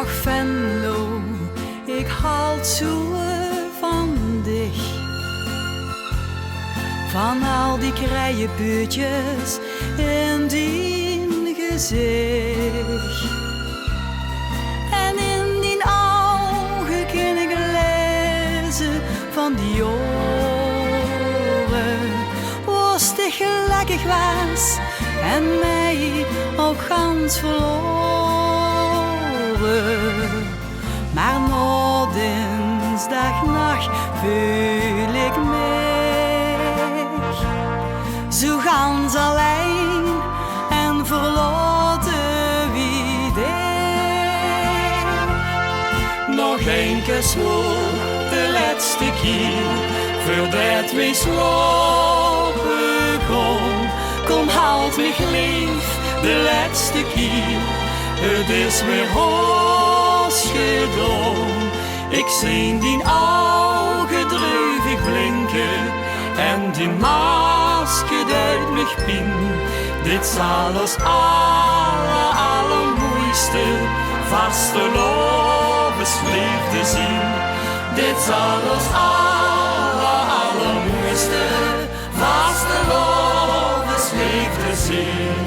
Ach Venlo, ik houd zo van dich. Van al die krijenbuurtjes in die gezicht. En in die ogen kan ik lezen van die oren. Was het gelukkig was en mij ook gans verloren. Maar na dinsdagnacht voel ik mij zo gans alleen en verlaten wie dich. Nog een keer swoel, de laatste keer, voordat we slapen gaan. Kom, houd mich lief, de laatste keer, het is weer haast gedaan. Ik zie die ogen droevig blinken en die masker duidt mich pin. Dit zal ons allermooiste vaste liefde zien. Dit zal ons allermooiste vaste liefde zien.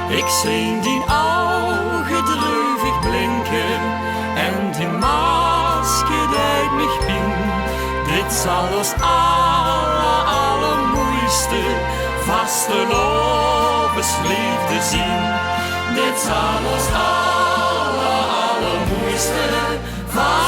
Ik zie die ogen droevig blinken en die masker duidt mich pin. Dit zal ons allermooiste vaste liefde zien. Dit zal ons allermooiste vaste